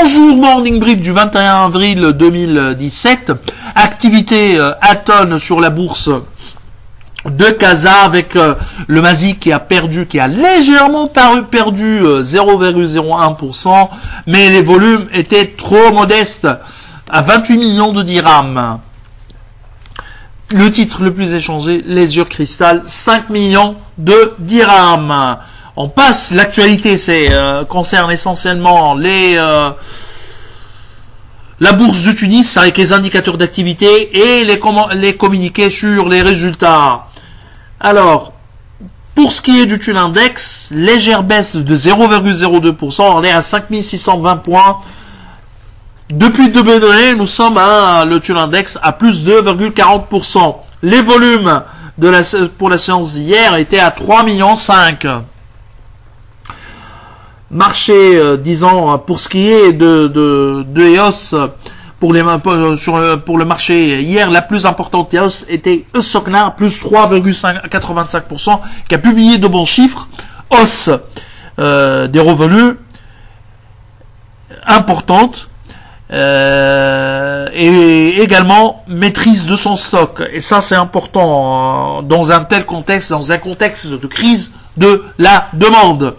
Bonjour Morning Brief du 21 avril 2017. Activité atone sur la bourse de Casa avec le Masi qui a légèrement perdu 0,01%, mais les volumes étaient trop modestes à 28 millions de dirhams. Le titre le plus échangé, les yeux cristal, 5 millions de dirhams. On passe, l'actualité concerne essentiellement la bourse de Tunis avec les indicateurs d'activité et les communiqués sur les résultats. Alors, pour ce qui est du Thule Index, légère baisse de 0,02%, on est à 5620 points. Depuis le début de l'année, nous sommes le Thule Index à plus de 2,40%. Les volumes pour la séance d'hier étaient à 3,5 millions. Marché, disons, pour ce qui est de EOS, pour le marché hier, la plus importante EOS était Sokna, plus 3,85%, qui a publié de bons chiffres, hausse des revenus importante, et également maîtrise de son stock. Et ça, c'est important dans un tel contexte, dans un contexte de crise de la demande.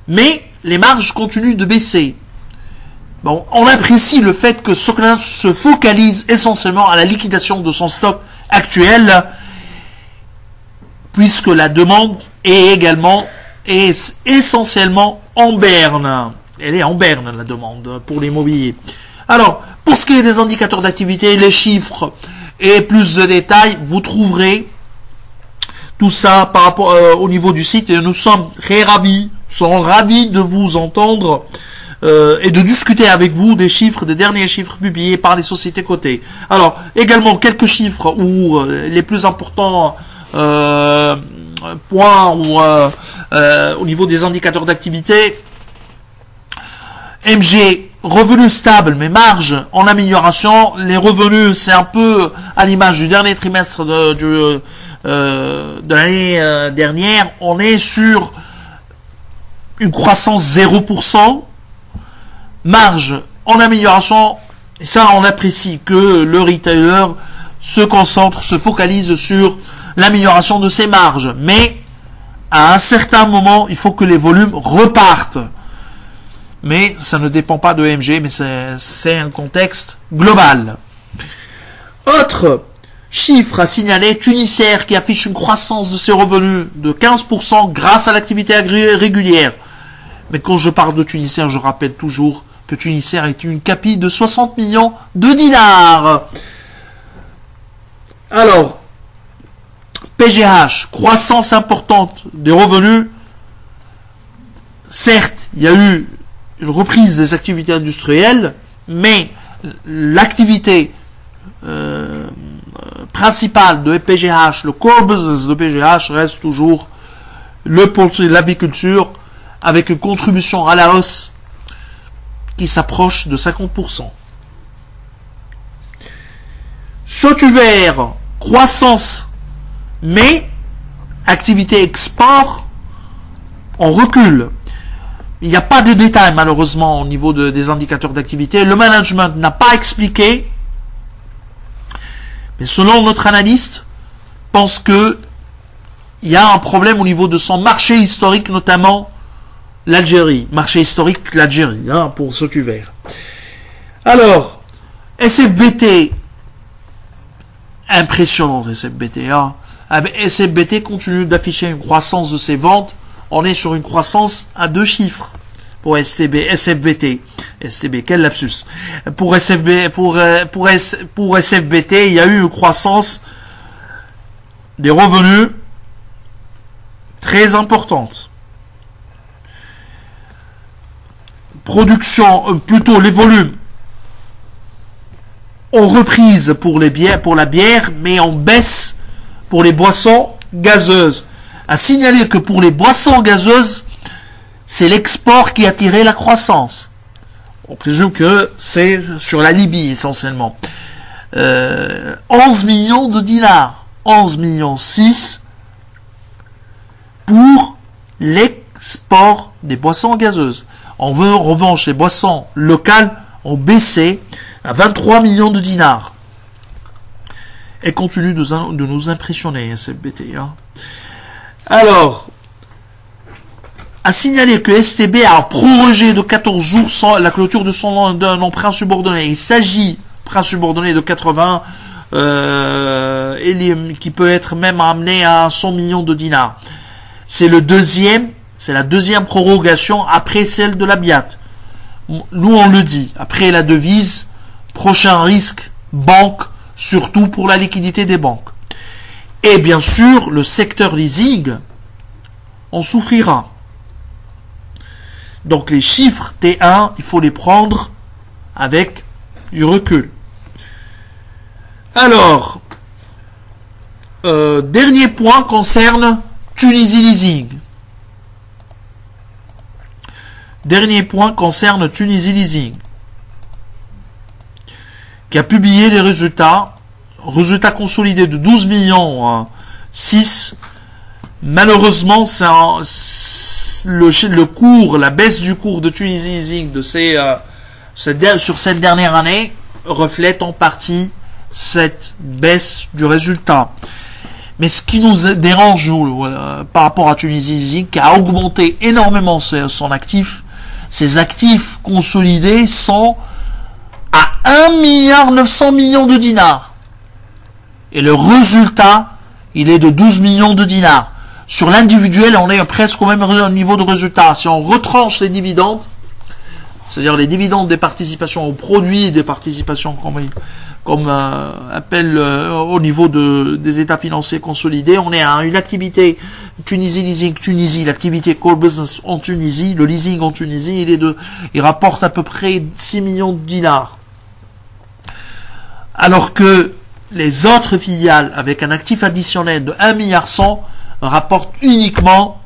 Mais les marges continuent de baisser. Bon, on apprécie le fait que Sokna se focalise essentiellement à la liquidation de son stock actuel, puisque la demande est essentiellement en berne. Elle est en berne, la demande, pour l'immobilier. Alors, pour ce qui est des indicateurs d'activité, les chiffres et plus de détails, vous trouverez tout ça par rapport au niveau du site. Et nous sommes très ravis de vous entendre et de discuter avec vous des derniers chiffres publiés par les sociétés cotées. Alors, également quelques chiffres où les plus importants points au niveau des indicateurs d'activité. MG, revenus stables, mais marge en amélioration. Les revenus, c'est un peu à l'image du dernier trimestre de l'année dernière. On est sur une croissance 0%. Marge en amélioration. Et ça, on apprécie que le retailer se focalise sur l'amélioration de ses marges. Mais à un certain moment, il faut que les volumes repartent. Mais ça ne dépend pas de MG, mais c'est un contexte global. Autre chiffre à signaler, Tunisair qui affiche une croissance de ses revenus de 15% grâce à l'activité régulière. Mais quand je parle de Tunisair, je rappelle toujours que Tunisair est une capi de 60 millions de dinars. Alors, PGH, croissance importante des revenus. Certes, il y a eu une reprise des activités industrielles, mais l'activité principale de PGH, le core business de PGH reste toujours l'aviculture avec une contribution à la hausse qui s'approche de 50%. Sautuvert, croissance, mais activité export, on recule. Il n'y a pas de détails malheureusement au niveau des indicateurs d'activité. Le management n'a pas expliqué. Mais selon notre analyste, pense que il y a un problème au niveau de son marché historique, notamment l'Algérie. Marché historique, l'Algérie, pour Sautuvert. Alors, SFBT, impressionnant SFBT. SFBT continue d'afficher une croissance de ses ventes. On est sur une croissance à 2 chiffres pour SFBT. STB, quel lapsus. Pour SFBT, il y a eu une croissance des revenus très importante. Production, plutôt les volumes ont reprise pour la bière, mais en baisse pour les boissons gazeuses. À signaler que pour les boissons gazeuses, c'est l'export qui a tiré la croissance. On présume que c'est sur la Libye essentiellement. 11 millions de dinars. 11 millions 6 pour l'export des boissons gazeuses. En revanche, les boissons locales ont baissé à 23 millions de dinars. Elle continue de nous impressionner, SFBT. Hein. Alors, à signaler que STB a prorogé de 14 jours la clôture d'un emprunt subordonné. Il s'agit emprunt subordonné de 80 qui peut être même amené à 100 millions de dinars. C'est la deuxième prorogation après celle de la BIAT. Nous on le dit, après la devise, prochain risque, banque, surtout pour la liquidité des banques. Et bien sûr, le secteur leasing en souffrira. Donc les chiffres T1, il faut les prendre avec du recul. Alors, dernier point concerne Tunisie Leasing. Dernier point concerne Tunisie Leasing, qui a publié les résultats consolidés de 12 millions 6. Malheureusement, la baisse du cours de Tunisie Leasing sur cette dernière année reflète en partie cette baisse du résultat. Mais ce qui nous dérange par rapport à Tunisie Leasing, qui a augmenté énormément son actif, ses actifs consolidés sont à 1,9 milliard de dinars. Et le résultat, il est de 12 millions de dinars. Sur l'individuel, on est presque au même niveau de résultat. Si on retranche les dividendes, c'est-à-dire les dividendes des participations aux produits des participations comme appelle au niveau des états financiers consolidés, on est à une activité Tunisie Leasing Tunisie, l'activité core business en Tunisie, le leasing en Tunisie, il rapporte à peu près 6 millions de dinars. Alors que les autres filiales avec un actif additionnel de 1,1 milliard rapportent uniquement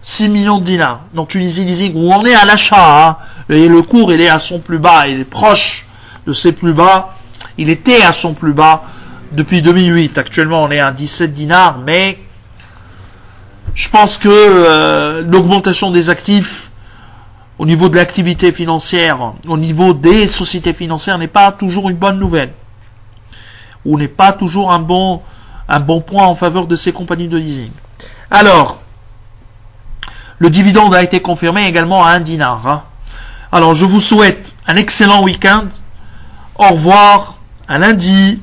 6 millions de dinars. Donc Tunisie Leasing, où on est à l'achat, hein, et le cours il est à son plus bas, il est proche de ses plus bas. Il était à son plus bas depuis 2008. Actuellement, on est à 17 dinars, mais je pense que l'augmentation des actifs au niveau de l'activité financière, au niveau des sociétés financières, n'est pas toujours une bonne nouvelle. Ou n'est pas toujours un bon point en faveur de ces compagnies de leasing. Alors, le dividende a été confirmé également à 1 dinar. Hein. Alors, je vous souhaite un excellent week-end. Au revoir, à lundi.